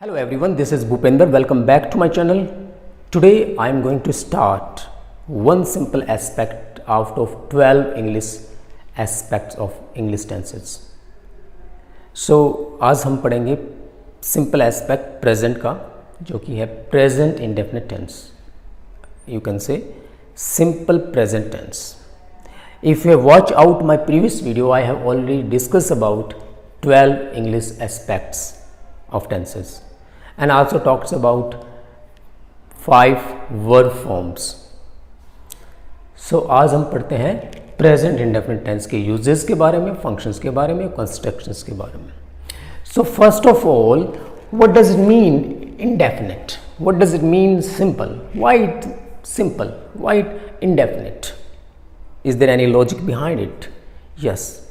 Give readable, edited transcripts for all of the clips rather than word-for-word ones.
Hello everyone, this is Bhupender. Welcome back to my channel. Today I am going to start one simple aspect out of 12 English aspects of English tenses. So आज हम पढ़ेंगे simple aspect present का, जो कि है present indefinite tense. You can say simple present tense. If you have watched out my previous video, I have already discussed about 12 English aspects of tenses and also talks about 5 verb forms. So आज हम पढ़ते हैं present indefinite tense के uses के बारे में, functions के बारे में, कंस्ट्रक्शंस के बारे में. So first of all, what does it mean indefinite? What does it mean simple? Why it simple? Why it indefinite? Is there any logic behind it? Yes,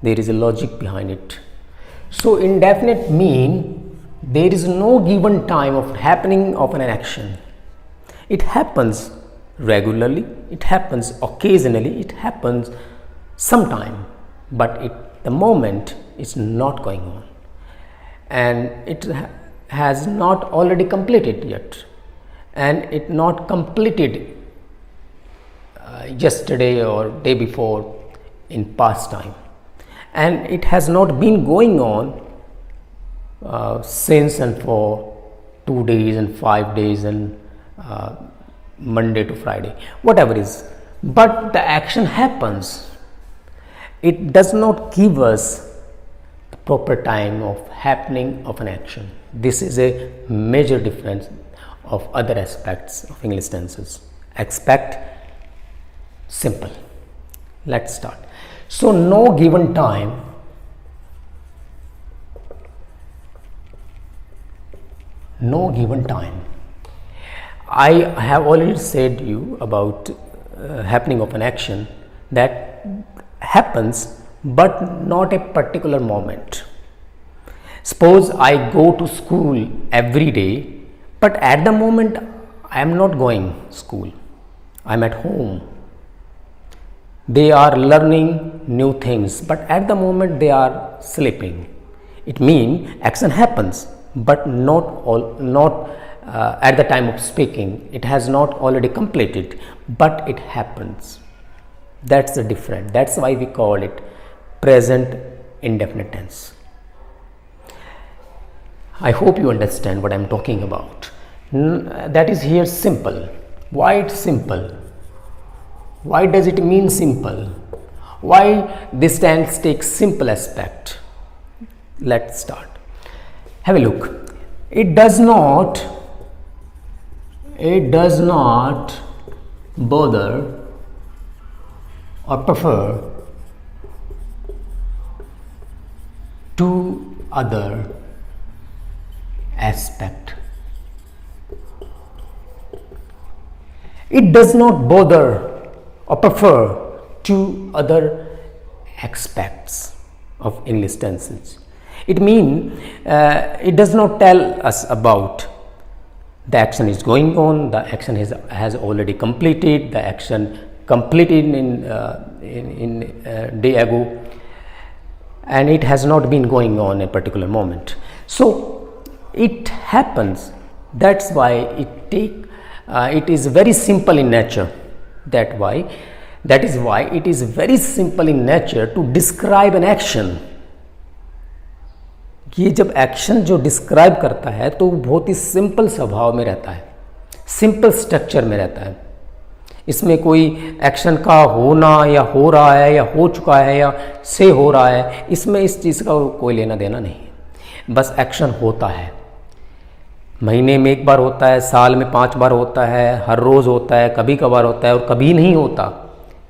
there is a logic behind it. So indefinite mean there is no given time of happening of an action. It happens regularly, it happens occasionally, it happens sometime, but the moment is not going on and it has not already completed yet, and it not completed yesterday or day before in past time, and it has not been going on since and for 2 days and 5 days and Monday to Friday, whatever is, but the action happens. It does not give us the proper time of happening of an action. This is a major difference of other aspects of English tenses. Expect simple. Let's start. So no given time, no given time. I have already said you about happening of an action that happens but not a particular moment. Suppose I go to school every day, but at the moment I am not going school, I am at home. They are learning new things, but at the moment they are sleeping. It means action happens but not at the time of speaking. It has not already completed, but it happens. That's the difference. That's why we call it present indefinite tense. I hope you understand what I'm talking about. That is here simple. Why it's simple? Why does it mean simple? Why this tense takes simple aspect? Let's start. Have a look. It does not bother or prefer to other aspect. It does not bother or prefer to other aspects of English tenses. It means it does not tell us about the action is going on, the action has already completed, the action completed in day ago, and it has not been going on a particular moment. So it happens. That's why it is very simple in nature. That is why it is very simple in nature to describe an action. ये जब action जो describe करता है तो बहुत ही simple स्वभाव में रहता है, सिंपल स्ट्रक्चर में रहता है. इसमें कोई एक्शन का होना या हो रहा है या हो चुका है या से हो रहा है, इसमें इस चीज़ का कोई लेना देना नहीं है. बस एक्शन होता है. महीने में 1 बार होता है, साल में 5 बार होता है, हर रोज़ होता है, कभी कभार होता है और कभी नहीं होता.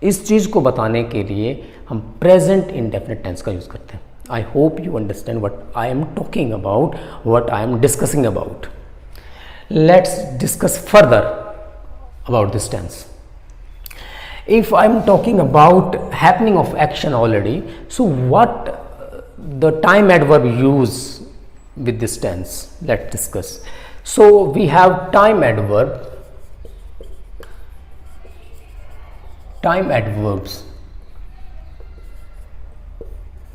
इस चीज़ को बताने के लिए हम प्रेजेंट इंडेफिनिट टेंस का यूज़ करते हैं. I hope you understand what I am talking about, what I am discussing about. Let's discuss further about this tense. If I am talking about happening of action already, so what the time adverb use with this tense? Let's discuss. So we have time adverb, time adverbs.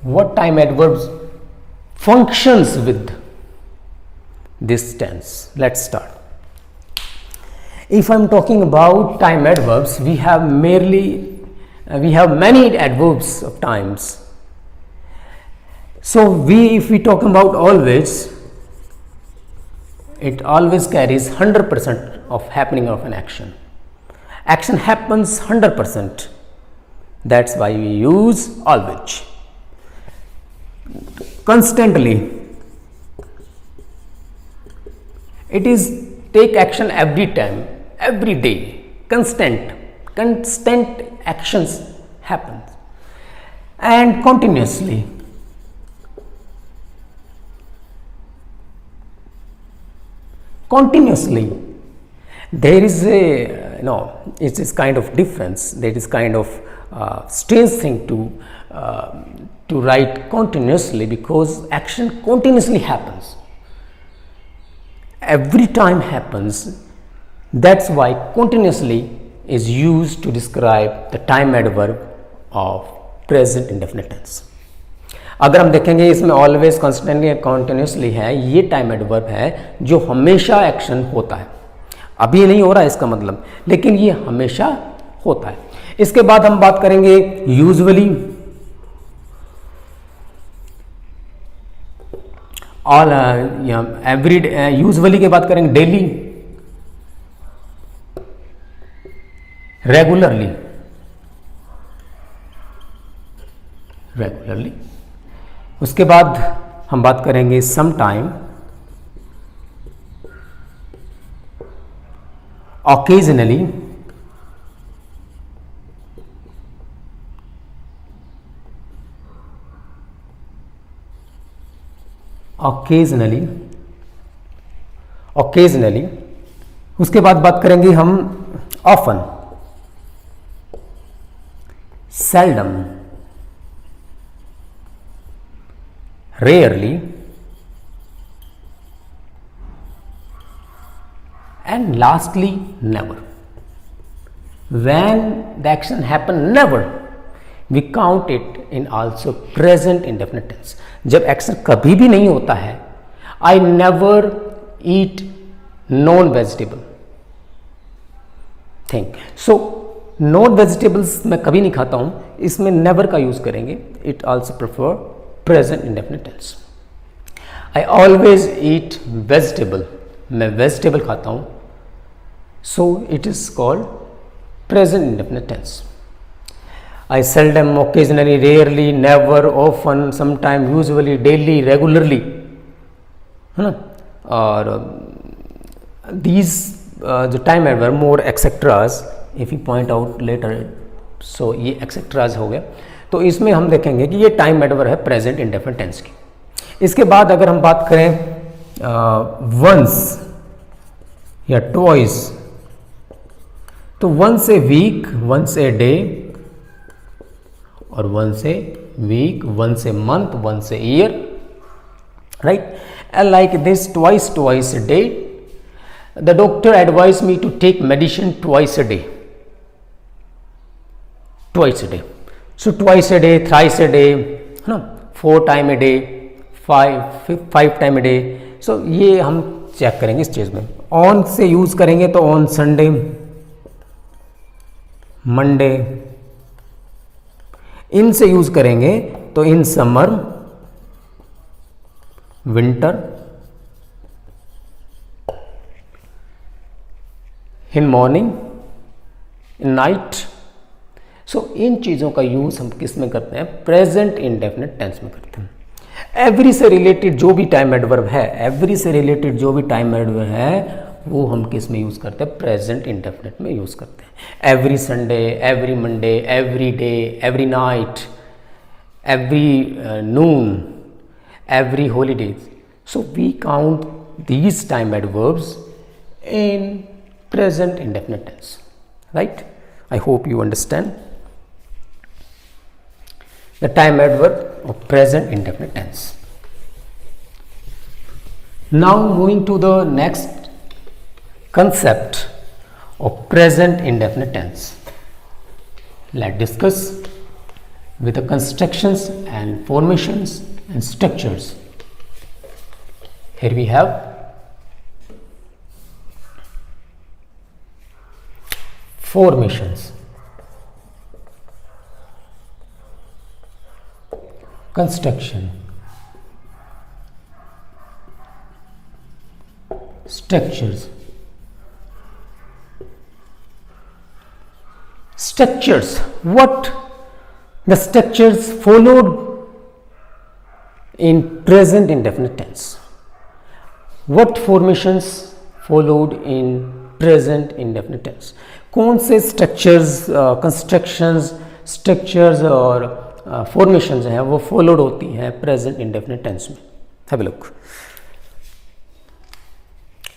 What time adverbs functions with this tense. Let's start. If I'm talking about time adverbs, we have many adverbs of times. So if we talk about always, it always carries 100% of happening of an action. Action happens 100%. That's why we use always. Constantly, it is take action every time, every day. Constant actions happen. And continuously, there is a it is kind of difference. There is kind of strange thing to write continuously, because action continuously happens, every time happens. That's why continuously is used to describe the time adverb of present indefinite tense. अगर हम देखेंगे इसमें always, constantly, continuously है, ये time adverb है जो हमेशा action होता है. अभी नहीं हो रहा है इसका मतलब, लेकिन ये हमेशा होता है. इसके बाद हम बात करेंगे यूजुअली. ऑल एवरी यूजुअली के बात करेंगे डेली, रेगुलरली. उसके बाद हम बात करेंगे सम टाइम, ऑकेजनली, ऑकेजनली. उसके बाद बात करेंगे हम often, seldom, rarely and lastly never. When the action happen never, we count it in also present indefinite tense. जब एक्शन कभी भी नहीं होता है, I never eat non vegetable. Think so, non vegetables मैं कभी नहीं खाता हूँ, इसमें never का यूज करेंगे. It also prefer present indefinite tense. I always eat vegetable. मैं वेजिटेबल खाता हूँ, so it is called present indefinite tense. I seldom, occasionally, rarely, never, often, sometime, usually, daily, regularly, है ना. और दीज जो time adverb more etceteras, if you point out later, so ये etceteras हो गया. तो इसमें हम देखेंगे कि ये टाइम एडवर्ब है प्रेजेंट इंडेफिनिट टेंस की. इसके बाद अगर हम बात करें वंस या ट्वाइस, तो once a week, once a day, और once a week, once a month, once a year, right. And like this, twice a day. The doctor advised me to take medicine twice a day. So twice a day, thrice a day, है ना, 4 times a day, 5 times a day. So ये हम check करेंगे इस चीज़ में. On से use करेंगे तो ऑन संडे, मंडे. इन से यूज़ करेंगे तो in summer, winter, in morning, in night. So इन चीज़ों का यूज़ हम किस में करते हैं? प्रेजेंट इंडेफिनिट टेंस में करते हैं. एवरी से रिलेटेड जो भी टाइम एडवर्ब है, वो हम किस में यूज़ करते हैं? प्रेजेंट इंडेफिनिट में यूज़ करते हैं. Every Sunday, every Monday, every day, every night, every noon, every holidays. So we count these time adverbs in present indefinite tense, right? I hope you understand the time adverb of present indefinite tense. Now moving to the next concept of present indefinite tense, let's discuss with the constructions and formations and structures. Here we have formations, construction, structures. Structures. What the structures followed in present indefinite tense? What formations followed in present indefinite tense? कौन से structures, constructions, structures और formations हैं वो followed होती हैं present indefinite tense में? Have a look.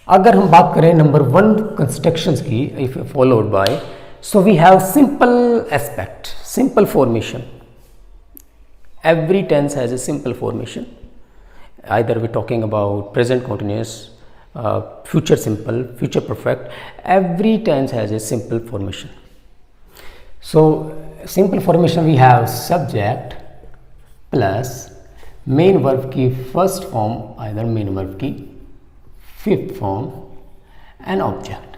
अगर हम बात करें नंबर 1 constructions की, if followed by, so we have simple aspect, simple formation. Every tense has a simple formation. Either we're talking about present continuous, future simple, future perfect. Every tense has a simple formation. So simple formation we have subject plus main verb की first form, either main verb की fifth form, and object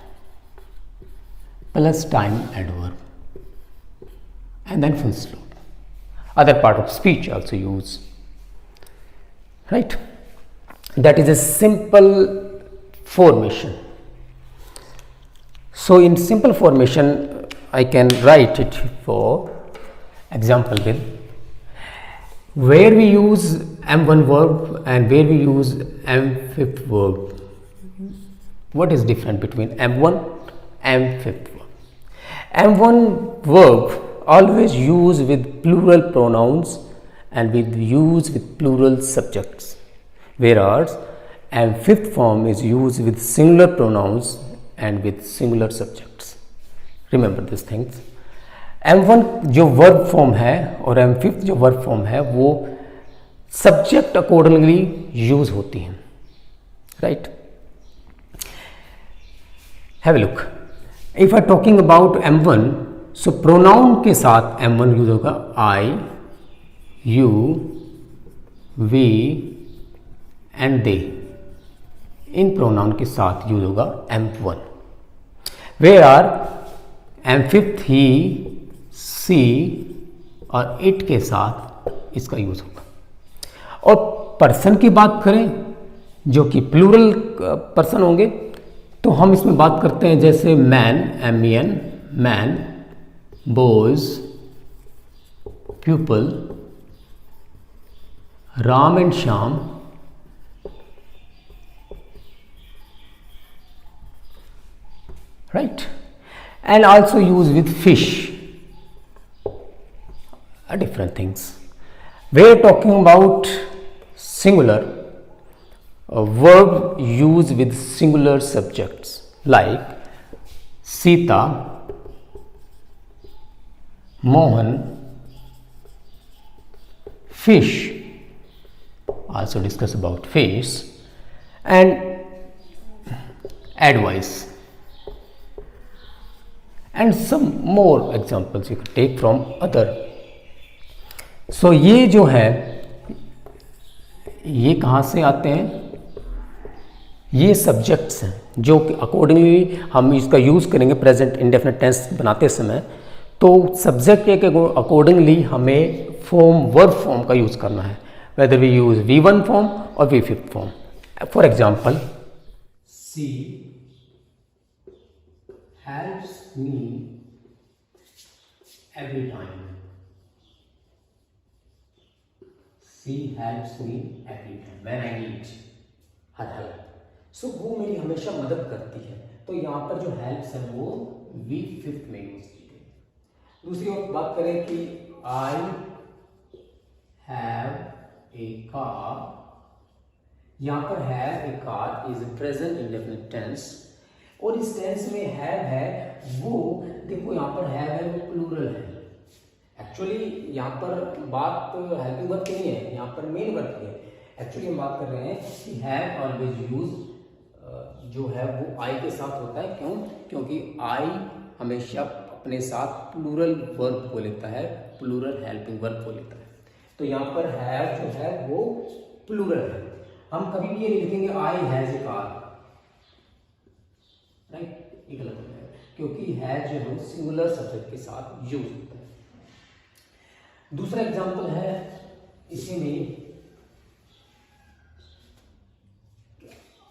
plus time adverb and then full stop. Other part of speech also use, right? That is a simple formation. So in simple formation I can write it for example with where we use M1 verb and where we use M5th verb. What is different between M1 and M5th verb? M1 verb always use with plural pronouns and use with plural subjects, whereas M5th form is used with singular pronouns and with singular subjects. Remember these things. M1 जो verb form है और M5th जो verb form है वो subject accordingly use होती हैं, right? Have a look. If I talking about M1, so pronoun के साथ M1 यूज होगा I, you, we and they. In pronoun के साथ यूज होगा M1. Where M5th he, she और it के साथ इसका यूज होगा. और पर्सन की बात करें जो कि प्लूरल पर्सन होंगे तो हम इसमें बात करते हैं जैसे man, MEN, man, boys, pupil, Ram and Shyam, right? And also use with fish, different things. We're talking about singular, a verb used with singular subjects like Sita, Mohan, fish, also discuss about fish, and advice, and some more examples you could take from other. So ये जो है ये कहाँ से आते हैं? ये subjects हैं जो कि अकॉर्डिंगली हम इसका यूज़ करेंगे प्रेजेंट इंडेफिनिट टेंस बनाते समय. तो सब्जेक्ट के अकॉर्डिंगली हमें फॉर्म वर्ब फॉर्म का यूज़ करना है, whether we use V1 form और V5 form. For example, she helps me every time. She helps me every time when I need her help. So वो मेरी हमेशा मदद करती है. तो यहाँ पर जो हेल्प्स है वो V5 में यूज की गई. दूसरी बात करें कि आई हैव ए कार. यहाँ पर have a car is present indefinite tense और इस टेंस में हैव है वो देखो यहाँ पर हैव है वो प्लूरल है. एक्चुअली यहाँ पर बात हेल्पिंग वर्ब की नहीं है, यहाँ पर मेन वर्ब की है. एक्चुअली हम बात कर रहे हैं कि हैव ऑलवेज यूज जो है वो आई के साथ होता है. क्यों? क्योंकि आई हमेशा अपने साथ प्लूरल वर्ब को लेता है, प्लूरल हेल्पिंग वर्ब को लेता है. तो यहाँ पर हैव जो है वो प्लूरल है. हम कभी भी ये नहीं लिखेंगे I has a car, right? ये गलत है. क्योंकि हैज जो है सिंगुलर सब्जेक्ट के साथ यूज होता है। दूसरा एग्जांपल है इसी में,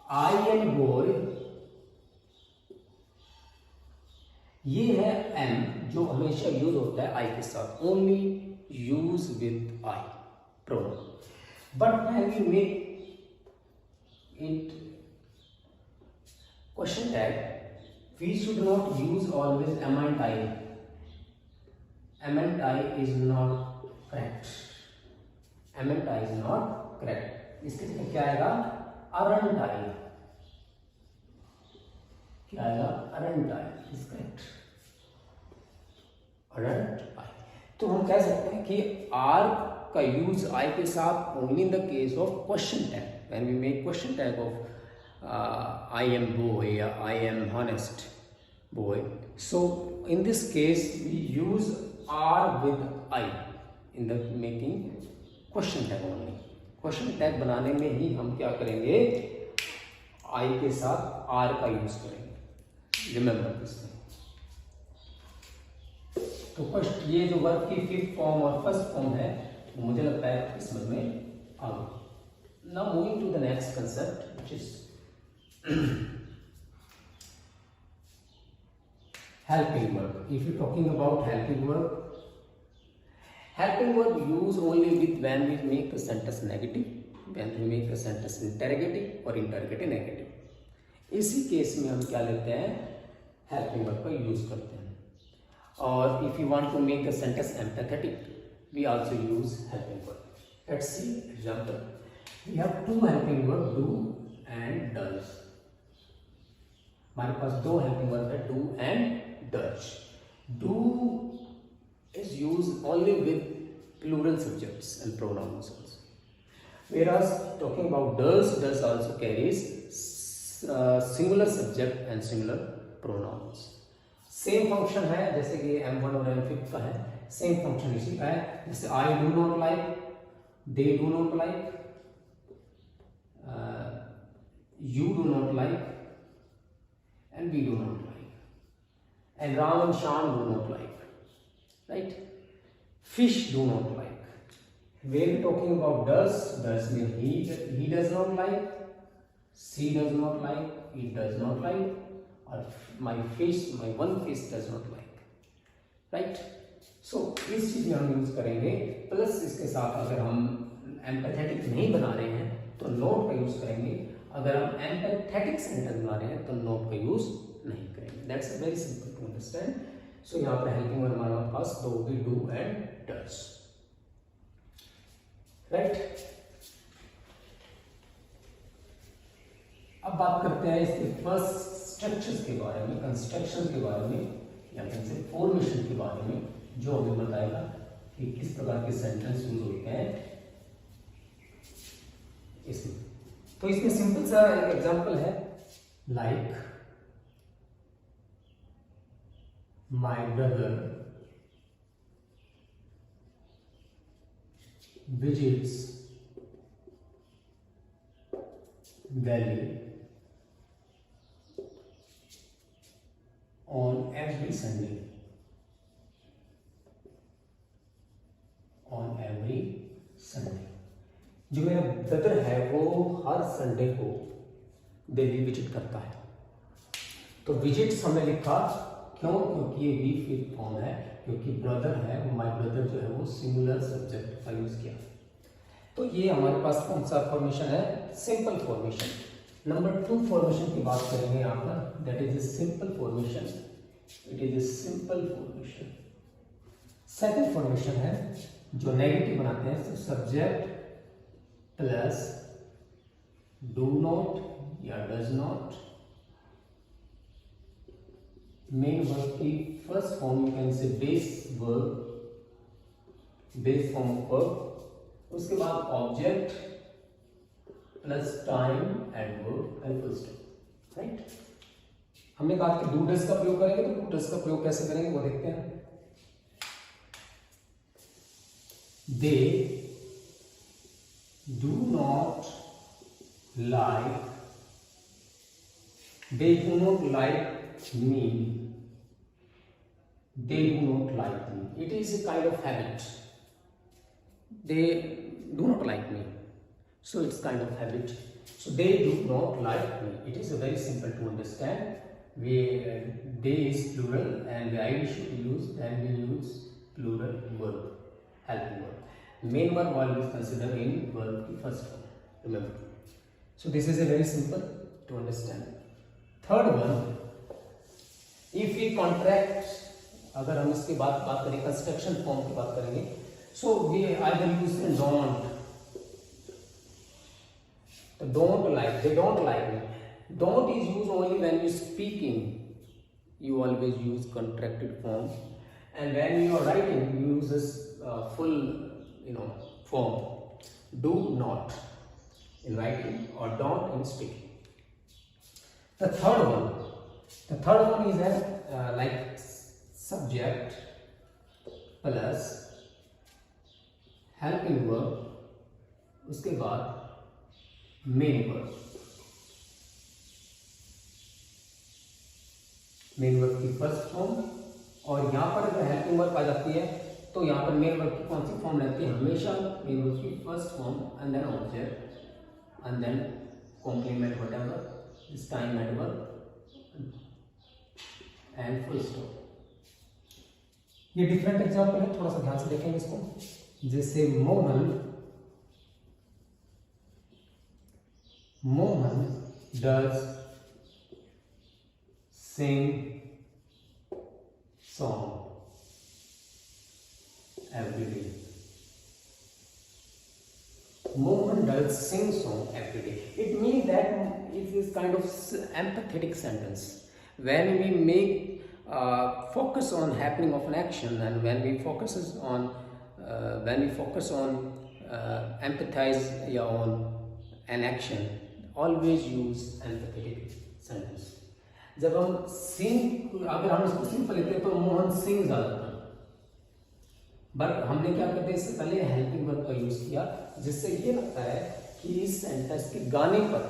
आई एम बॉय, ये है एम जो हमेशा यूज होता है आई के साथ, only use with I pronoun, but when we make it question tag we should not use always am and I. Am and I is not correct, am and I is not correct. इसके लिए क्या आएगा, aren't I, क्या आएगा, aren't I is correct, aren't I. तो हम कह सकते हैं कि आर का यूज आई के साथ only in the case of question tag, when we make question tag of I am boy या I am honest boy, so in this case we use are with I in the making question tag only. Question tag बनाने में ही हम क्या करेंगे, आई के साथ are का use करेंगे, रिमेंबर दिस थिंग। तो फर्स्ट ये जो वर्ब की फिफ्थ फॉर्म और फर्स्ट फॉर्म है वो मुझे लगता है आपकी समझ में आ गई। Now moving to the next concept which is helping verb. If you're talking about helping verb use only with when we make the sentence negative, when we make the sentence interrogative or interrogative negative। इसी case में हम क्या लेते हैं, helping verb का use करते हैं। और if you want to make the sentence empathetic, we also use helping verb। Let's see example। We have two helping verb, do and does। हमारे पास दो helping verb है, do and does। Do is used only with plural subjects and pronouns also, whereas talking about does also carries singular subject and singular pronouns। Same function है जैसे कि M1 और M5 का है, same function इसी का है। जैसे I do not like, they do not like, you do not like and we do not like, and Ram and Shyam do not like, right? Fish do not like। When we talking about does mean he does not like, she does not like, it does not like, or my one fish does not like, right? So इस चीज में हम use करेंगे। Plus इसके साथ अगर हम empathetic नहीं बना रहे हैं तो नोट का यूज करेंगे, अगर हम एम्पैथेटिक सेंटेंस बना रहे हैं तो नोट का यूज नहीं करेंगे। That's very simple to understand. So यहाँ पर हेल्पिंग वर्ब हमारे पास दो भी, डू एंड डज, राइट। अब बात करते हैं इसके फर्स्ट स्ट्रक्चर्स के बारे में, कंस्ट्रक्शन के बारे में, या फिर फॉर्मेशन के बारे में, जो हमें बताएगा कि किस प्रकार के सेंटेंस यूज होते हैं इसमें। तो इसमें सिंपल सा एक एग्जांपल है, like my brother visits Delhi on every Sunday, on every Sunday। जो मेरा ब्रदर है वो हर संडे को दिल्ली विजिट करता है। तो विजिट्स हमने लिखा क्यों, क्योंकि ये वी फिफ्थ फॉर्म है, क्योंकि ब्रदर है, माय ब्रदर जो है वो सिंगुलर सब्जेक्ट का यूज किया। तो ये हमारे पास कौन सा फॉर्मेशन है, सिंपल फॉर्मेशन। नंबर 2 फॉर्मेशन की बात करेंगे यहाँ पर, that is a simple formation, it is a simple formation. Second formation है जो नेगेटिव बनाते हैं, तो सब्जेक्ट प्लस डू नॉट या डज नॉट। मेन वर्ब की फर्स्ट फॉर्म यू कैन से base verb, base form of verb, उसके बाद object plus time adverb and full stop, right. हमने कहा कि डू डज का प्रयोग करेंगे, तो डू डज का प्रयोग कैसे करेंगे वो देखते हैं। They do not like, they do not like me, they do not like me. It is a kind of habit. They do not like me, so it's kind of habit. So they do not like me, it is a very simple to understand. We they is plural, and the I should use, then we use plural verb, helping verb. Main verb always consider in verb की first form, remember. So this is a very simple to understand. Third one, if we contract, अगर हम इसकी बात करें construction form की बात करेंगे, so we either use don't, तो don't like, they don't like me. Don't is use only when you speaking, you always use contracted form, and when you are writing you use this full form. Do not in writing or don't in speaking. The third one is like subject plus helping verb, उसके बाद main verb. Main verb की first form, और यहाँ पर अगर helping verb आ जाती है तो यहाँ पर मेन वर्ब की कौन सी फॉर्म रहती है? हमेशा मेन वर्ब की first form and then object and then complement whatever, this time adverb and full stop. ये डिफरेंट एग्जांपल है, थोड़ा सा ध्यान से देखेंगे इसको. जैसे Mohan does sing song every day. Mohan does sing song every day. It means that it is kind of empathetic sentence. When we make focus on happening of an action, and when we focus on empathize on an action, always use empathetic sentence. जब हम सिंग, अगर हम इसको simple लेते हैं तो मोहन सिंग ज्यादा था, बट हमने क्या करते हैं, इससे पहले हेल्पिंग वर्ब का यूज किया, जिससे ये लगता है कि इस सेंटेंस के गाने पर,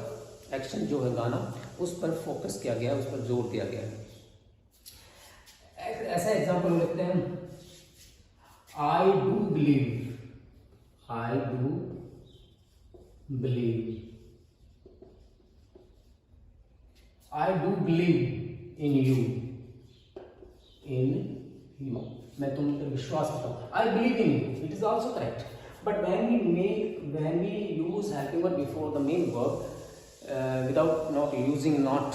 एक्शन जो है गाना, उस पर फोकस किया गया, उस पर जोर दिया गया है. ऐसा एग्जांपल लेते हैं, I do believe in you. मैं तुम पर विश्वास करता हूँ. I believe in you. It is also correct. But when we use helping verb before the main verb, without not using not,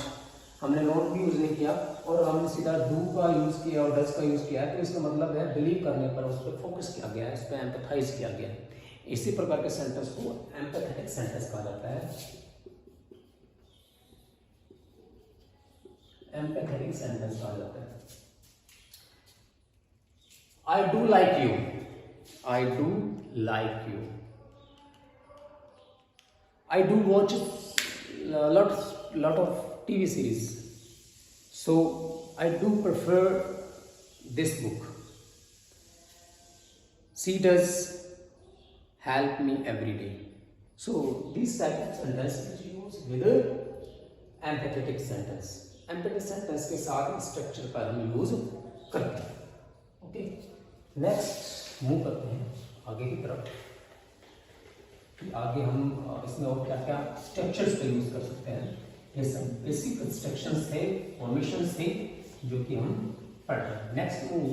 हमने not भी यूज नहीं किया और हमने सीधा do का यूज किया और does का यूज किया, तो इसका मतलब है बिलीव करने पर उस पर फोकस किया गया है, उस पर एम्पैथाइज किया गया है. इसी प्रकार के सेंटेंस को एम्पैथेटिक सेंटेंस कहा जाता है. एम्पैथेटिक सेंटेंस कहा जाता है. I do like you. I do watch lot of TV series. So I do prefer this book. She does help me every day. So these type of sentences use with empathetic sentence. Empathetic sentence के साथ structure का हम use करते हैं. Okay, next move करते हैं आगे की तरफ. आगे हम इसमें और क्या क्या स्ट्रक्चर्स का यूज कर सकते हैं. ये सब बेसिक कंस्ट्रक्शंस थे, फॉर्मेशंस थे, जो कि हम पढ़ रहे हैं. नेक्स्ट मूव,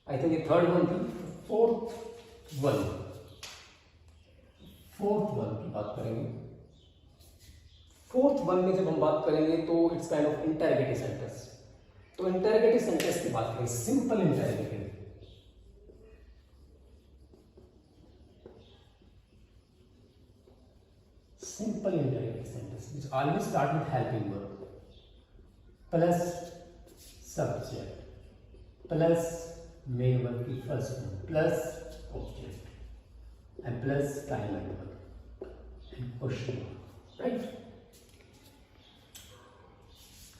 आई थिंक ये थर्ड वन थी. फोर्थ वन की बात करेंगे. फोर्थ वन में जब हम बात करेंगे तो it's kind of interrogative sentence. तो इंटरोगेटिव सेंटेंस की बात करें, simple interrogative. Simple interrogative sentence which always start with helping verb plus subject plus main verb की first form plus object and plus time adverb and question mark. Right?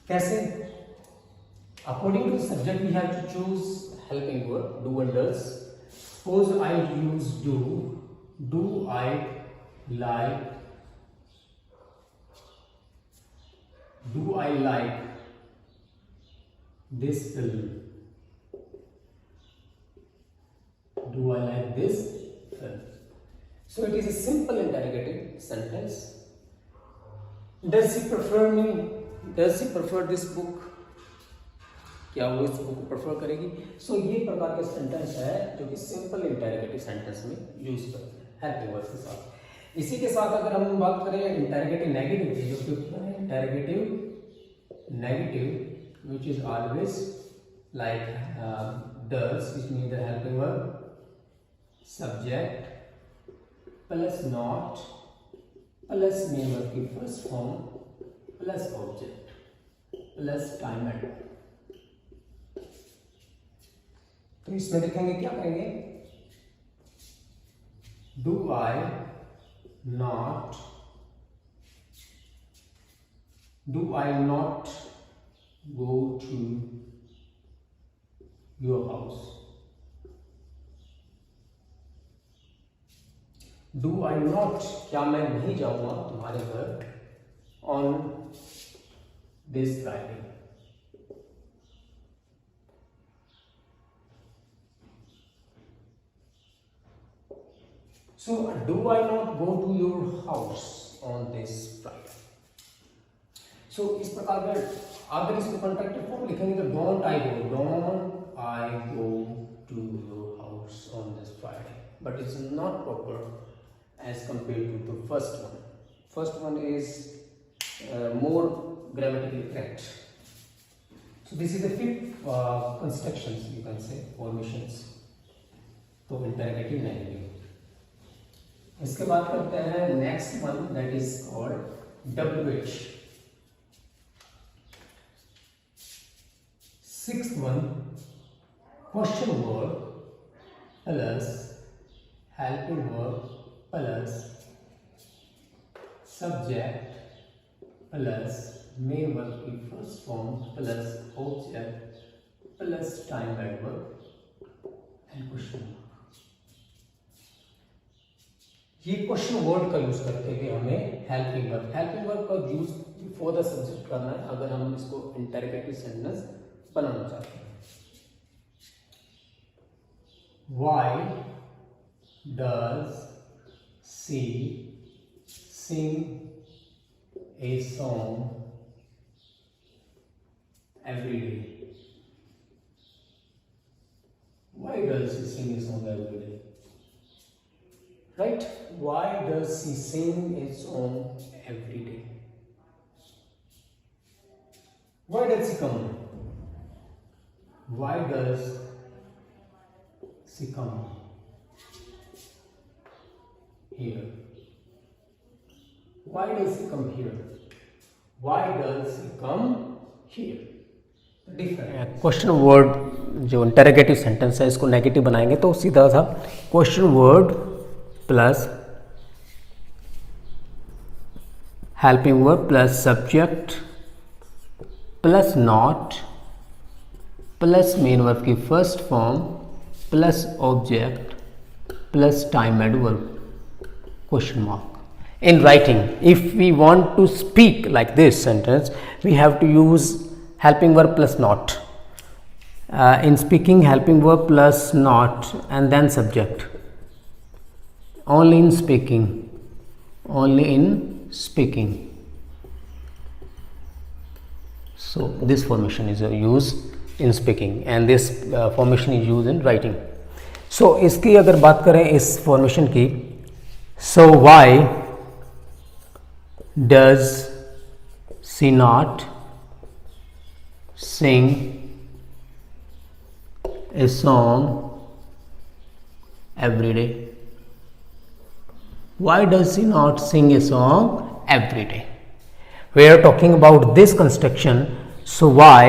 कैसे? According to the subject, we have to choose helping verb, do and does. Suppose I use do. Do I like? Do I like this film? Do I like this film? So it is a simple interrogative sentence. Does he prefer me? Does he prefer this book? क्या वो इस book को prefer करेगी? सो ये प्रकार के sentence है जो कि सिंपल इंटरोगेटिव सेंटेंस में यूज करते हैं हेल्पिंग वर्ब के साथ। इसी के साथ अगर हम बात करें इंटरोगेटिव नेगेटिव की, जो कि interrogative negative which is always like does, which mean the helping verb subject plus not plus main verb की first form plus object plus time and. तो इसमें देखेंगे क्या करेंगे, do I not go to your house? Do I not, क्या मैं नहीं जाऊंगा तुम्हारे घर on this Friday? So, do I not go to your house on this Friday? So, इस प्रकार का अगर इसको कॉन्ट्रैक्टिव फॉर्म लिखेंगे तो don't I go to your house on this Friday, but it's not proper as compared to the first one. First one is more grammatically correct. So, this is the fifth constructions, you can say, formations. तो interrogative negative। इसके बाद करते हैं next one, that is called WH। Sixth one, question verb plus helping verb plus subject plus main verb की first form plus object plus time adverb and question verb. ये question word का use करते हुए हमें helping verb का use before the subject करना है अगर हम इसको इंटरोगेटिव सेंटेंस बनाना चाहते हैं। Why does she sing a song every day? Why does she sing a song every day? Right? Why does he sing a song every day? Why does he come? Why does she come here? Why does he come here? Why does he come here? Different. Question word जो interrogative sentence है इसको negative बनाएंगे तो सीधा सा question word plus helping verb plus subject plus not plus main verb की first form plus object plus time adverb question mark. In writing if we want to speak like this sentence we have to use helping verb plus not. in speaking helping verb plus not and then subject. Only in speaking, only in speaking. So this formation is used in speaking and this formation is used in writing. So इसकी अगर बात करें इस formation की, so why does she not sing a song every day? Why does she not sing a song every day? We are talking about this construction. So why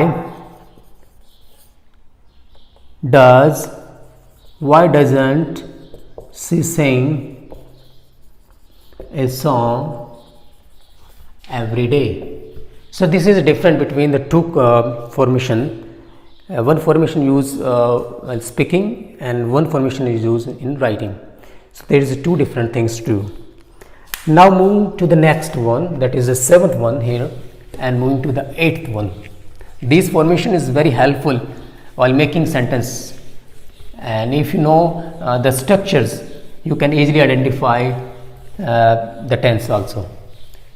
doesn't she sing a song every day? So this is different between the two formation. One formation used while speaking and one formation is used in writing. So there is two different things to do. Now moving to the next one, that is the seventh one here, and moving to the eighth one, This formation is very helpful while making sentence, and if you know the structures, you can easily identify the tense also.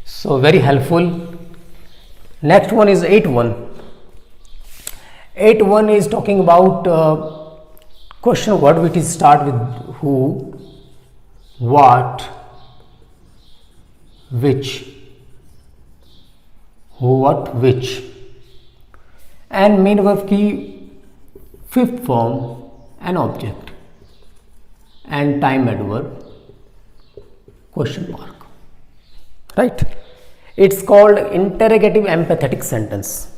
So very helpful. Next one is 8.1. 8.1 is talking about question word which is start with who, what, which. Who, what, which, and main verb की fifth form an object and time adverb question mark, right? It's called interrogative empathetic sentence.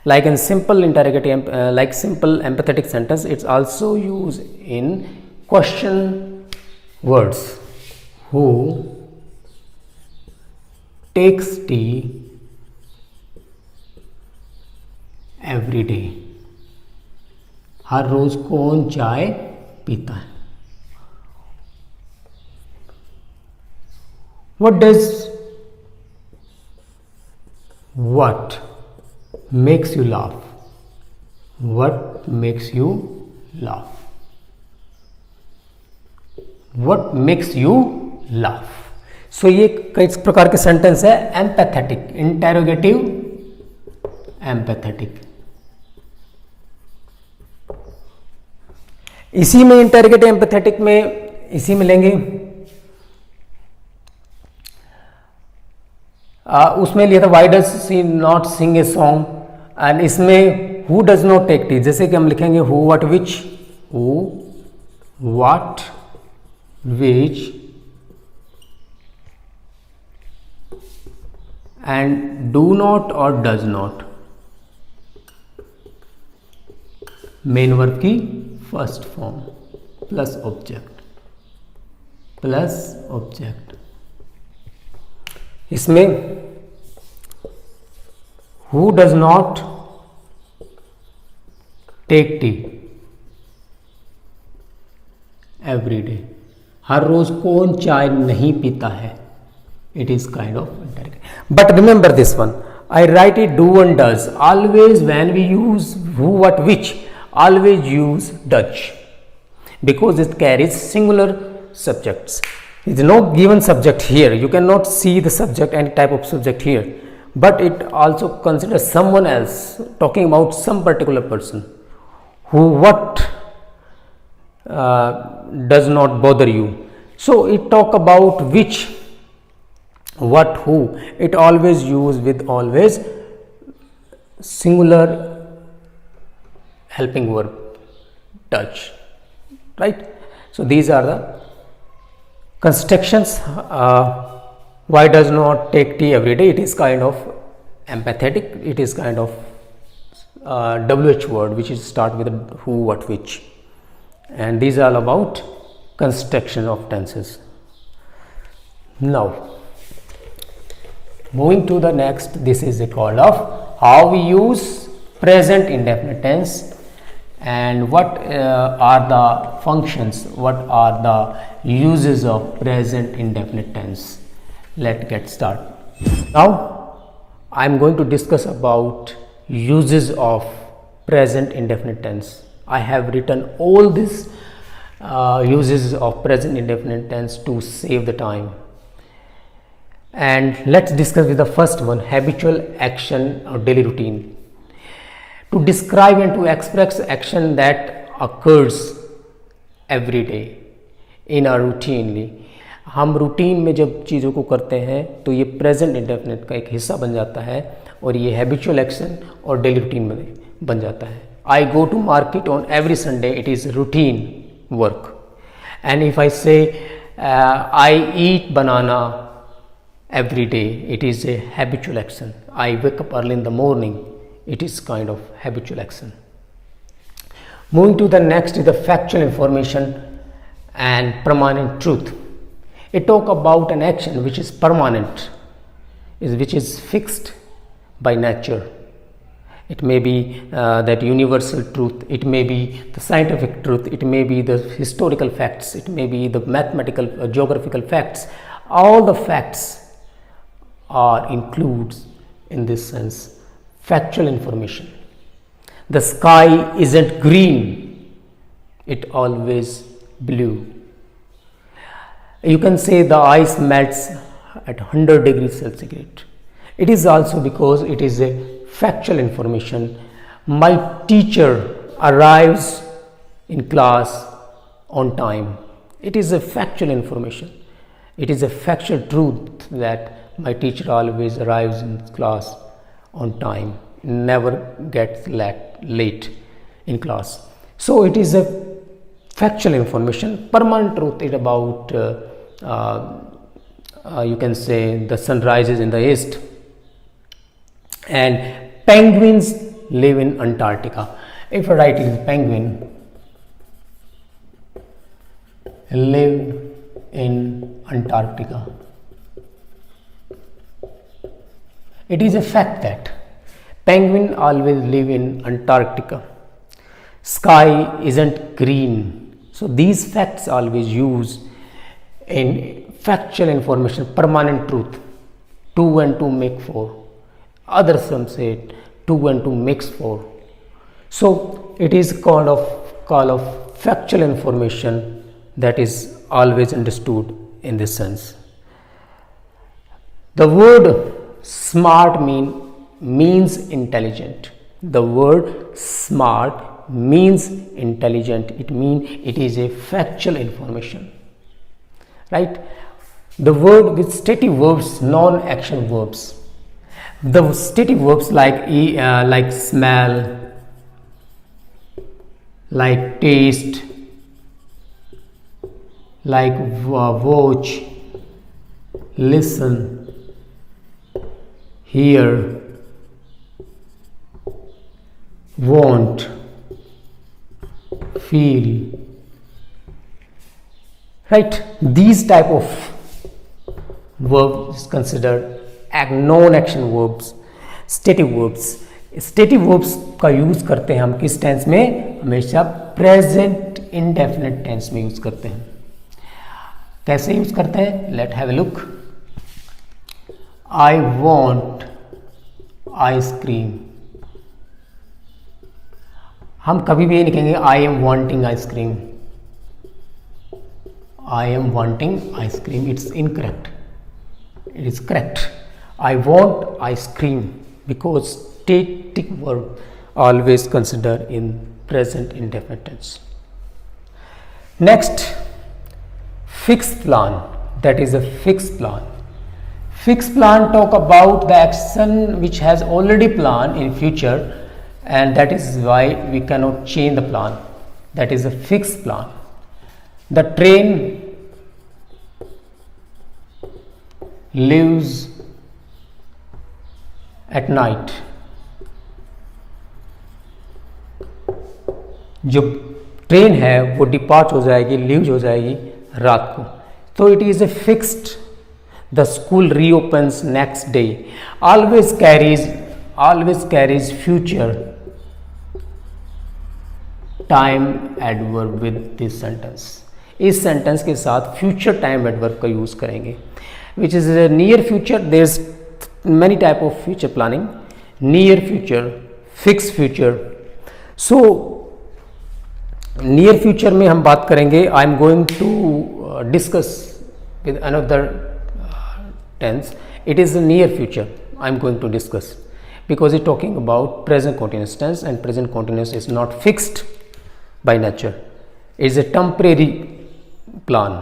Like in simple interrogative, like simple empathetic sentence, it's also used in question words. Who takes tea every day? हर रोज कौन चाय पीता है? What does what makes you laugh? What makes you laugh? What makes you laugh? So ये कई प्रकार के सेंटेंस है एम्पैथेटिक, इंटेरोगेटिव, एम्पैथेटिक. इसी में इंटरगेटिव एम्पैथेटिक में इसी में लेंगे. उसमें लिया था why does she not sing a song, and इसमें who does not take tea. जैसे कि हम लिखेंगे who what which, who what which and do not और डज नॉट. मेन वर्ब की first form plus object, plus object. इसमें who does not take tea every day, हर रोज कौन चाय नहीं पीता है. It is kind of interrogative. But remember this one, I write it do and does. Always when we use who, what, which, always use does, because it carries singular subjects. There is no given subject here. You cannot see the subject, any type of subject here, but it also considers someone else, talking about some particular person. Who, what does not bother you. So it talk about which, what, who. It always use with always singular helping verb touch, right? So these are the constructions. Why does not take tea every day? It is kind of empathetic. It is kind of WH word which is start with who, what, which, and these are all about construction of tenses. Now moving to the next, this is called of how we use present indefinite tense and what are the functions, what are the uses of present indefinite tense. Let's get started. Now I am going to discuss about uses of present indefinite tense. I have written all these uses of present indefinite tense to save the time. And let's discuss with the first one, habitual action or daily routine. To describe and to express action that occurs every day in a routinely. हम routine में जब चीज़ों को करते हैं तो ये present indefinite का एक हिस्सा बन जाता है और ये हैबिचुअल एक्शन और डेली रूटीन में बन जाता है. I go to market on every Sunday, it is routine work. And if I say I eat banana every day, it is a habitual action. I wake up early in the morning, it is kind of habitual action. Moving to the next is the factual information and permanent truth. It talk about an action which is permanent, which is fixed by nature. It may be that universal truth, it may be the scientific truth, it may be the historical facts, it may be the mathematical geographical facts. All the facts are includes in this sense factual information. The sky isn't green, it always blue. You can say the ice melts at 100 degrees centigrade. It is also because it is a factual information. My teacher arrives in class on time. It is a factual information. It is a factual truth that my teacher always arrives in class on time, never gets late in class. So it is a factual information. Permanent truth is about you can say the sun rises in the east, and penguins live in Antarctica. If I write it, penguin live in Antarctica. It is a fact that penguin always live in Antarctica. Sky isn't green. So these facts always use in factual information, permanent truth. 2 and 2 make 4. Others some say 2 and 2 makes 4. So it is call of factual information that is always understood in this sense. The word smart means intelligent. The word smart means intelligent. It means it is a factual information, right? The word with stative verbs, non-action verbs. The stative verbs like smell, like taste, like watch, listen, hear, want, feel, right? These type of verbs is considered non-action verbs, stative verbs. Stative verbs का use करते हैं हम किस tense में? हमेशा present indefinite tense में use करते हैं. कैसे यूज करते हैं? Let have a look. I want ice cream. हम कभी भी ये नहीं कहेंगे I am wanting ice cream. I am wanting ice cream, it's incorrect. It is correct. I want ice cream because static verb always consider in present indefinite tense. Next, fixed plan. That is a fixed plan. Fixed plan talk about the action which has already planned in future, and that is why we cannot change the plan. That is a fixed plan. The train leaves at night. जो train है वो depart हो जाएगी, leave हो जाएगी रात को. तो it is a fixed. The school reopens next day. Always carries future time adverb with this sentence. इस सेंटेंस के साथ फ्यूचर टाइम एडवर्ब का यूज करेंगे, which is near future. There is many type of future planning. Near future, fixed future. So near future में हम बात करेंगे. I am going to discuss with another tense. It is the near future I am going to discuss because it's talking about present continuous tense, and present continuous is not fixed by nature. It is a temporary plan.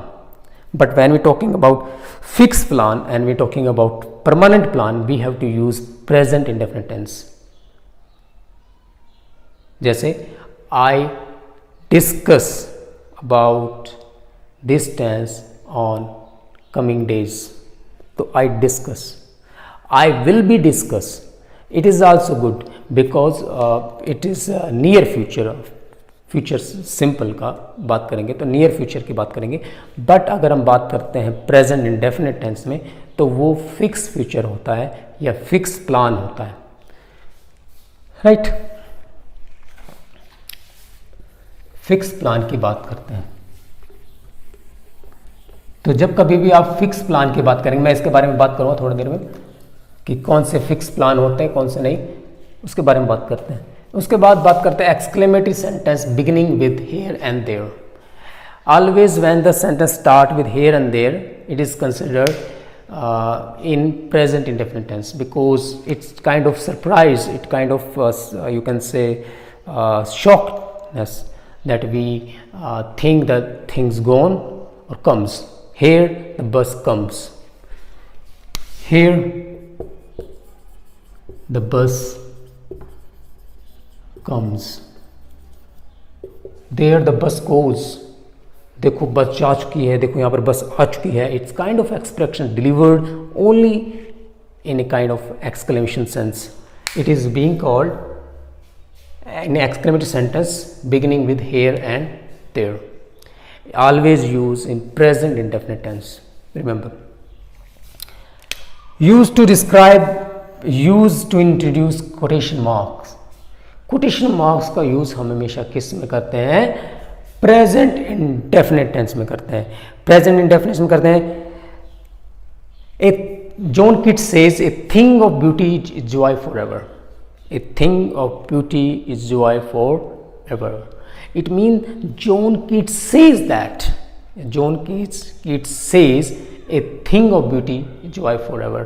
But when we're talking about fixed plan and we're talking about permanent plan, we have to use present indefinite tense. जैसे I discuss about this tense on coming days. तो I discuss. I will be discuss. It is also good because it is near future. Future simple का बात करेंगे तो near future की बात करेंगे. But अगर हम बात करते हैं प्रेजेंट इंडेफिनिट टेंस में तो वो फिक्स फ्यूचर होता है या फिक्स प्लान होता है, राइट. फिक्स प्लान की बात करते हैं. तो जब कभी भी आप फिक्स प्लान की बात करेंगे, मैं इसके बारे में बात करूंगा थोड़ी देर में कि कौन से फिक्स प्लान होते हैं कौन से नहीं. उसके बारे में बात करते हैं। उसके बाद बात करते हैं exclamatory sentence beginning with here and there. Always when the sentence start with here and there it is considered in present indefinite tense because it's kind of surprise, it kind of you can say shockedness that we think that things gone or comes. Here the bus comes, here the bus comes, there the bus goes. देखो बस जा चुकी है, देखो यहाँ पर बस आ चुकी है. It's kind of expression delivered only in a kind of exclamation sense. It is being called an exclamatory sentence beginning with here and there. Always use in present indefinite tense. Remember, used to describe, used to introduce quotation marks. quotation marks का use हम हमेशा किस में करते हैं? Present indefinite tense में करते हैं. प्रेजेंट इंडेफिनिट में करते हैं. John Keats says a thing of beauty is joy forever. A thing of beauty is joy forever. It means John Keats says that. John Keats says a thing of beauty is joy forever.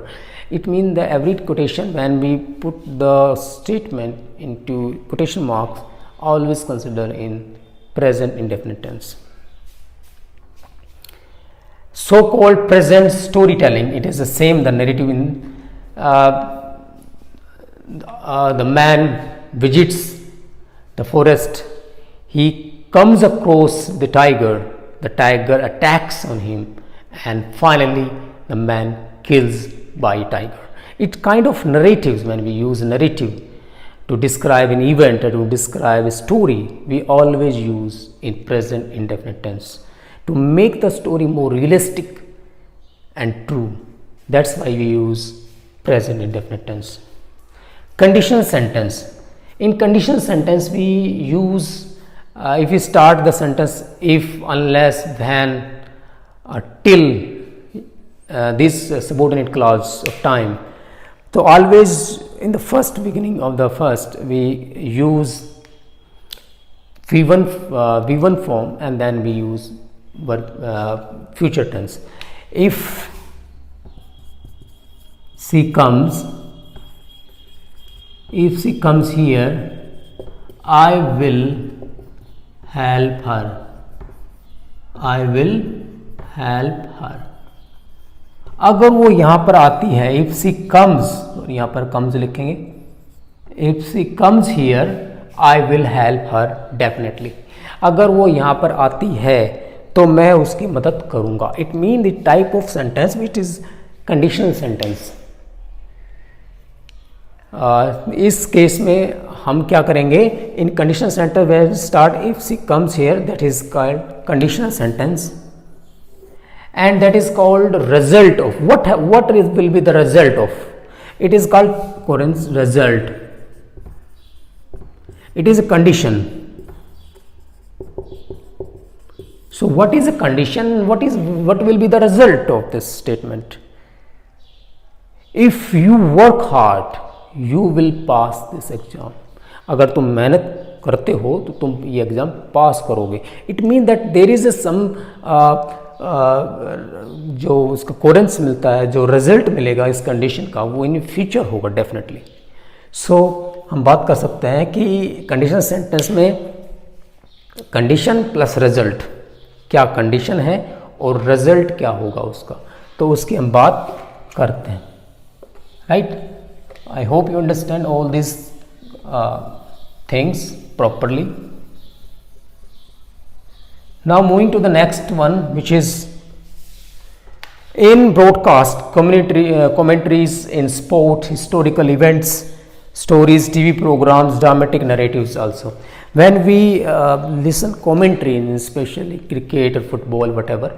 It means that every quotation, when we put the statement into quotation marks, always consider in present indefinite tense. So-called present storytelling, it is the same, the narrative in the man visits the forest, he comes across the tiger attacks on him, and finally the man kills by tiger. It kind of narratives, when we use narrative to describe an event or to describe a story, we always use in present indefinite tense to make the story more realistic and true. That's why we use present indefinite tense. Conditional sentence. In conditional sentence we use if we start the sentence if, unless, then, till this subordinate clause of time. So always in the first beginning of the first we use V1 form, and then we use future tense. If she comes here, I will help her. I will help her. अगर वो यहाँ पर आती है, if she comes, और यहाँ पर comes लिखेंगे, if she comes here, I will help her definitely. अगर वो यहाँ पर आती है तो मैं उसकी मदद करूँगा. It means the type of sentence which is conditional sentence. इस केस में हम क्या करेंगे? In conditional sentence where we start if she comes here, that is called conditional sentence. And that is called result of what will be the result of. It is called occurrence result. It is a condition. So what is a condition? What will be the result of this statement? If you work hard, you will pass this exam. अगर तुम मेहनत करते हो तो तुम ये exam पास करोगे. It means that there is some जो उसका कोरेंस मिलता है, जो रिजल्ट मिलेगा इस कंडीशन का, वो इन फ्यूचर होगा डेफिनेटली. सो हम बात कर सकते हैं कि कंडीशनल सेंटेंस में कंडीशन प्लस रिजल्ट, क्या कंडीशन है और रिजल्ट क्या होगा उसका, तो उसकी हम बात करते हैं. Right. I hope you understand all this things properly. Now moving to the next one, which is in broadcast commentaries in sport, historical events, stories, TV programs, dramatic narratives also. When we listen commentary in especially cricket or football, whatever,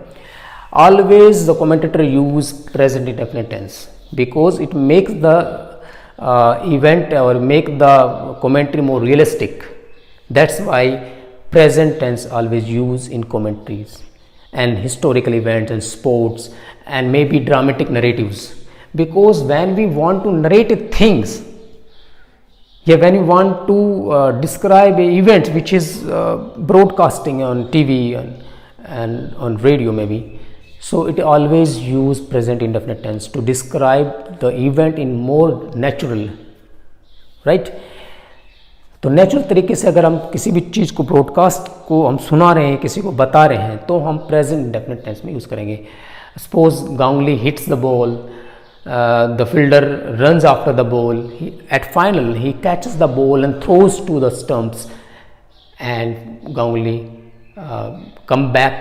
always the commentator use present indefinite tense because it makes the event or make the commentary more realistic. That's why present tense always used in commentaries and historical events and sports and maybe dramatic narratives, because when we want to narrate things, Yeah, when you want to describe an event which is broadcasting on TV and on radio maybe, so it always use present indefinite tense to describe the event in more natural, right? तो natural तरीके से अगर हम किसी भी चीज़ को broadcast को हम सुना रहे हैं, किसी को बता रहे हैं, तो हम प्रेजेंट इंडेफिनिट टेंस में यूज़ करेंगे. Suppose Ganguly hits the ball, the fielder runs after the ball, at final he catches the ball and throws to the stumps, and Ganguly come back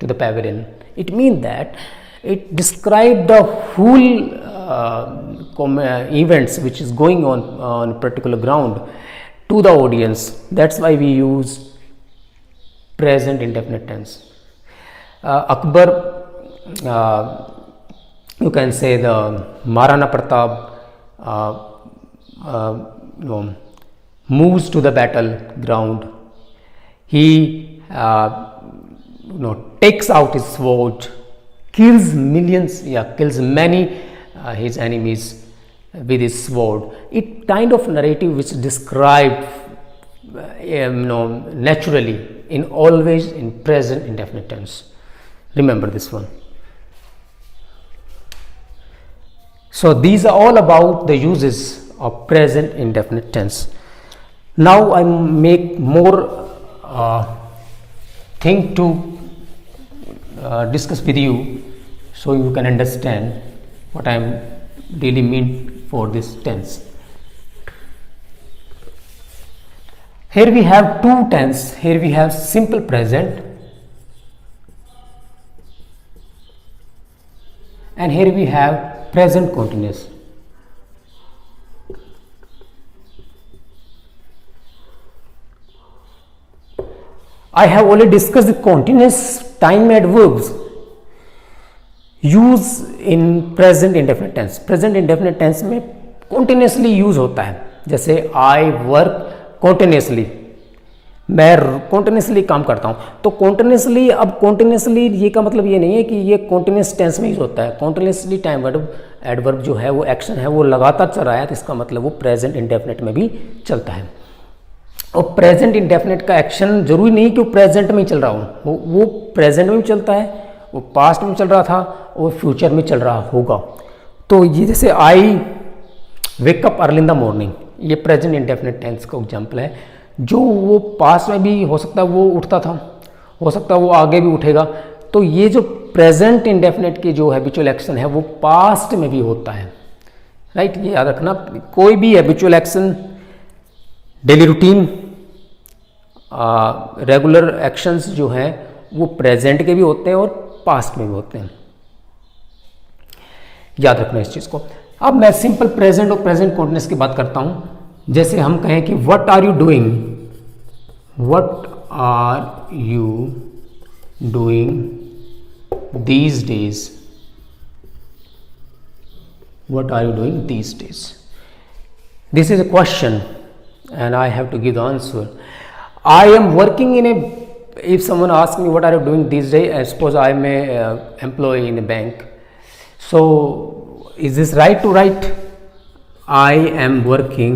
to the pavilion. It means that it describes the whole events which is going on a particular ground to the audience. That's why we use present indefinite tense. Akbar, you can say the Maharana Pratap moves to the battleground. He takes out his sword, kills many his enemies with his sword. It kind of narrative which described naturally in always in present indefinite tense. Remember this one. So these are all about the uses of present indefinite tense. Now I make more thing to discuss with you, so you can understand what I am really mean for this tense. Here we have two tense. Here we have simple present, and here we have present continuous. I have already discussed the continuous time adverbs use in present indefinite tense. Present indefinite tense में continuously use होता है. जैसे I work continuously, मैं continuously काम करता हूँ. तो continuously, अब कॉन्टिन्यूसली ये का मतलब ये नहीं है कि ये कॉन्टिन्यूस टेंस में यूज होता है. कॉन्टिन्यूसली टाइम एडवर्ब जो है वो एक्शन है वो लगातार चल रहा है, तो इसका मतलब वो प्रेजेंट इंडेफिनिट में भी चलता है. और प्रेजेंट इंडेफिनिट का एक्शन जरूरी नहीं कि वो प्रेजेंट में ही चल रहा हो, वो प्रेजेंट में भी चलता है, वो पास्ट में चल रहा था और फ्यूचर में चल रहा होगा. तो ये जैसे I wake up early in the morning, ये प्रेजेंट इंडेफिनिट टेंस का एग्जाम्पल है. जो वो पास्ट में भी हो सकता है वो उठता था, हो सकता है वो आगे भी उठेगा. तो ये जो प्रेजेंट इंडेफिनिट की जो हैबिचुअल एक्शन है वो पास्ट में भी होता है, राइट. ये याद रखना, कोई भी habitual action, daily routine, regular actions जो हैं वो प्रेजेंट के भी होते हैं और पास्ट में भी होते हैं. याद रखना इस चीज़ को. अब मैं सिंपल प्रेजेंट और प्रेजेंट कंटीन्यूअस की बात करता हूं. जैसे हम कहें कि what are you doing, what are you doing these days, what are you doing these days. This is a question and I have to give the answer. I am working in a, if someone asks me what are you doing these days, I suppose I am a employee in a bank. So is this right to write I am working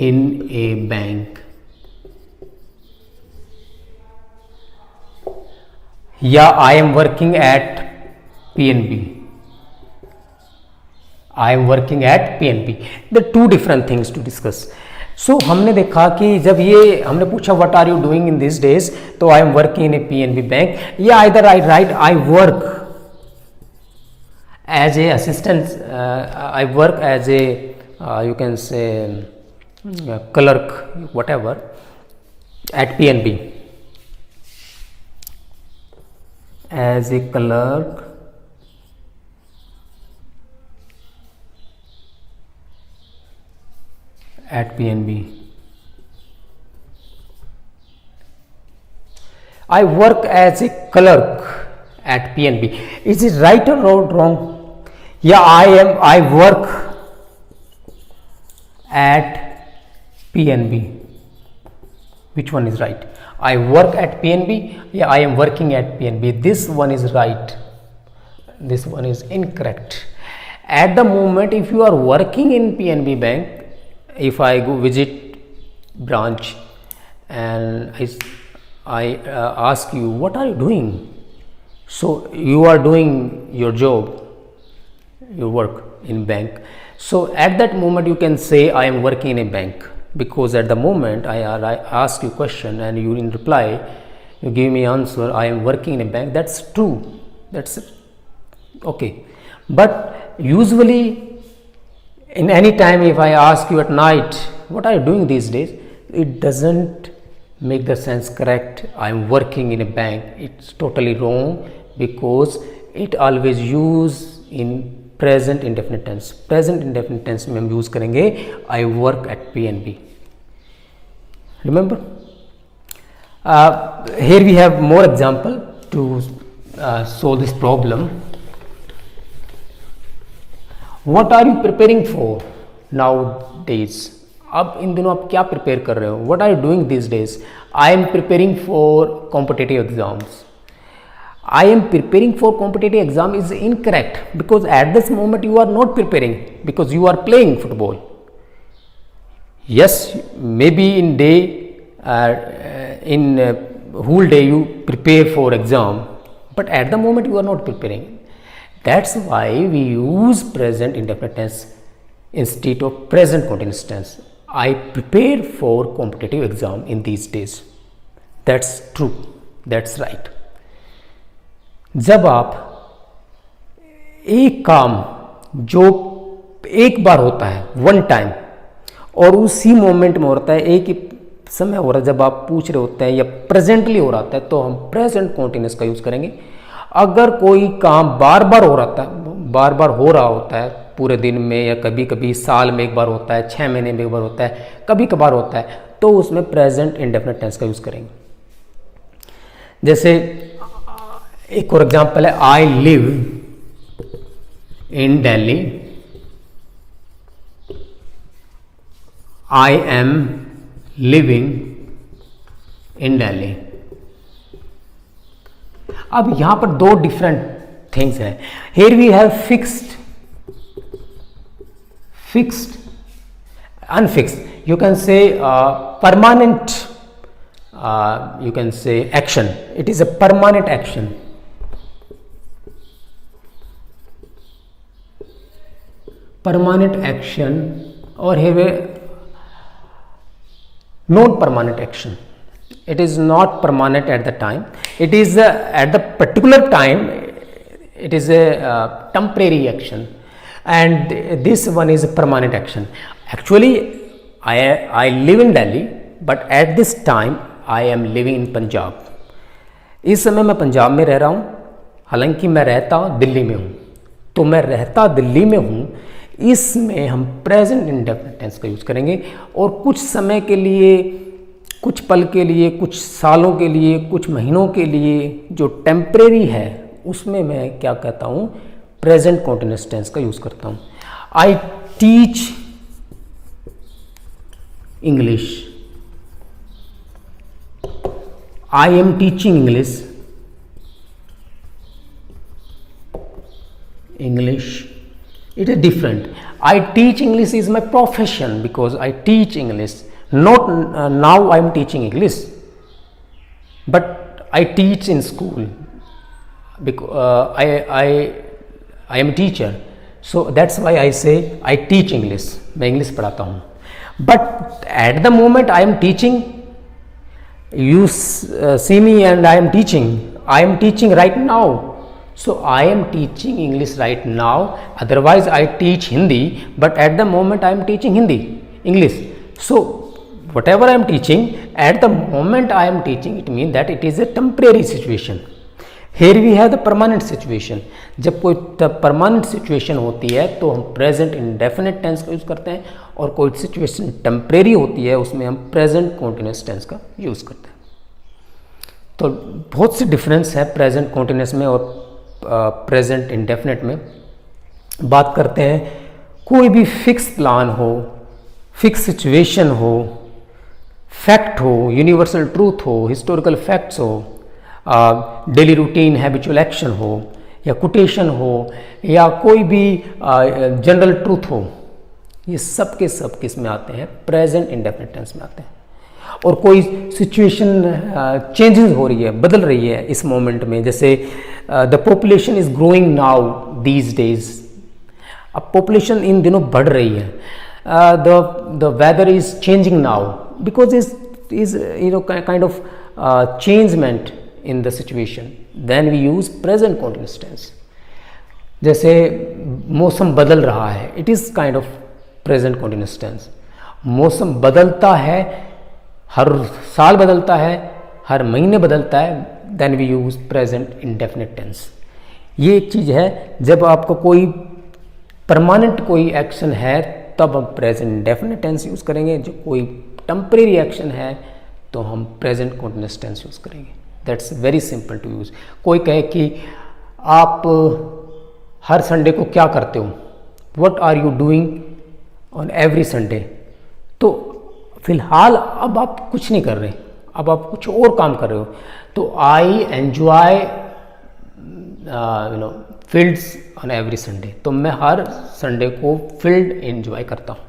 in a bank, या I am working at PNB, I am working at PNB. The two different things to discuss. So हमने देखा कि जब ये हमने पूछा what are you doing in these days, तो I am working in a PNB bank, या either I write I work as a assistant, I work as a you can say clerk, whatever, at PNB, as a clerk at PNB. I work as a clerk at PNB. Is it right or wrong? Yeah, I work at PNB. Which one is right? I work at PNB. Yeah, I am working at PNB. This one is right. This one is incorrect. At the moment, if you are working in PNB Bank, if I go visit branch and I ask you, what are you doing? So you are doing your job, your work in bank. So at that moment you can say I am working in a bank, because at the moment I ask you question and you in reply you give me answer I am working in a bank. That's true, that's okay. But usually in any time if I ask you at night what are you doing these days, it doesn't make the sense correct. I am working in a bank, it's totally wrong, because it always use in present indefinite tense. Present indefinite tense में हम use करेंगे I work at PNB. Remember, here we have more example to solve this problem. What are you preparing for nowadays? अब इन दिनों आप क्या prepare कर रहे हो? What are you doing these days? I am preparing for competitive exams. I am preparing for competitive exam is incorrect, because at this moment you are not preparing, because you are playing football. Yes, maybe in day in whole day you prepare for exam, but at the moment you are not preparing. That's why we use present indefinite tense instead of present continuous tense. I prepare for competitive exam in these days. That's true, that's right. जब आप एक काम जो एक बार होता है one time और उसी मोमेंट में होता है, एक ही समय हो रहा है, जब आप पूछ रहे होते हैं या प्रेजेंटली हो रहा है, तो हम प्रेजेंट कॉन्टिन्यूस का यूज करेंगे. अगर कोई काम बार बार हो रहा होता है पूरे दिन में, या कभी कभी साल में एक बार होता है, 6 महीने में एक बार होता है, कभी कभार होता है, तो उसमें प्रेजेंट इंडेफिनिट टेंस का यूज करेंगे. जैसे एक और एग्जाम्पल है, I live in Delhi, I am living in Delhi. अब यहां पर दो डिफरेंट थिंग्स हैं. Here we have fixed unfixed. You can say permanent, you can say action. It is a permanent action. Permanent action, or have a non-permanent action. It is not permanent at the time. It is at the particular time. It is a temporary action, and this one is a permanent action. Actually, I live in Delhi, but at this time I am living in Punjab. इस समय मैं पंजाब में रह रहा हूँ, हालांकि मैं रहता दिल्ली में हूँ. तो मैं रहता दिल्ली में हूँ, इसमें हम प्रेजेंट इंडेफिनिट टेंस का यूज करेंगे. और कुछ समय के लिए, कुछ पल के लिए, कुछ सालों के लिए, कुछ महीनों के लिए जो टेम्परेरी है, उसमें मैं क्या कहता हूँ, प्रेजेंट कॉन्टिन्यूअस टेंस का यूज करता हूँ. I teach English, I am teaching English. It is different. I teach English is my profession, because I teach English. Not now I am teaching English, but I teach in school, because I am a teacher. So that's why I say I teach English. मैं English पढ़ाता हूँ. But at the moment I am teaching, you see me and I am teaching right now. So I am teaching English right now. Otherwise I teach Hindi, but at the moment I am teaching English. So whatever I am teaching, at the moment I am teaching, it means that it is a temporary situation. Here we have the permanent situation. जब कोई permanent situation होती है तो हम present indefinite tense का use करते हैं, और कोई सिचुएशन टेम्परेरी होती है उसमें हम प्रेजेंट कॉन्टिन्यूअस टेंस का यूज करते हैं. तो बहुत से डिफरेंस है प्रेजेंट कॉन्टिन्यूअस में और प्रेजेंट इंडेफिनिट में. बात करते हैं, कोई भी फिक्स प्लान हो, फिक्स सिचुएशन हो, फैक्ट हो, यूनिवर्सल ट्रूथ हो, हिस्टोरिकल फैक्ट्स हो, डेली रूटीन हैबिचुअल एक्शन हो, या कोटेशन हो या कोई भी जनरल ट्रूथ हो, ये सब के सब किस में आते हैं, प्रेजेंट इंडेफिनिट टेंस में आते हैं। और कोई सिचुएशन चेंजेस हो रही है, बदल रही है इस मोमेंट में, जैसे the population is growing now these days, अब पॉपुलेशन इन दिनों बढ़ रही है, the weather is changing now because is kind of changement in the situation, then we use present continuous tense। जैसे मौसम बदल रहा है, it is kind of present continuous tense। मौसम बदलता है, हर साल बदलता है, हर महीने बदलता है, then we use present indefinite tense। ये एक चीज़ है, जब आपका कोई परमानेंट कोई एक्शन है तब हम प्रेजेंट इंडेफिनिट टेंस यूज़ करेंगे, जो कोई टेम्परेरी एक्शन है तो हम प्रेजेंट कंटिन्यूअस टेंस यूज़ करेंगे। That's very simple to use. कोई कहे कि आप हर संडे को क्या करते हो, what are you doing on every Sunday, तो फिलहाल अब आप कुछ नहीं कर रहे, अब आप कुछ और काम कर रहे हो, तो I enjoy fields on every Sunday, तो मैं हर संडे को फील्ड एंजॉय करता हूँ।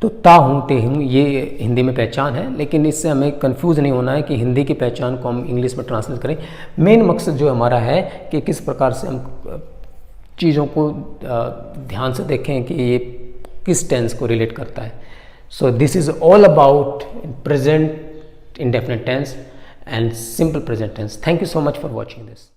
तो ता हूँ ते हूँ ये हिंदी में पहचान है, लेकिन इससे हमें कंफ्यूज नहीं होना है कि हिंदी की पहचान को हम इंग्लिश में ट्रांसलेट करें। मेन मकसद जो हमारा है कि किस प्रकार से हम चीज़ों को ध्यान से देखें कि ये किस टेंस को रिलेट करता है। So this is all about present indefinite tense and simple present tense. Thank you so much for watching this.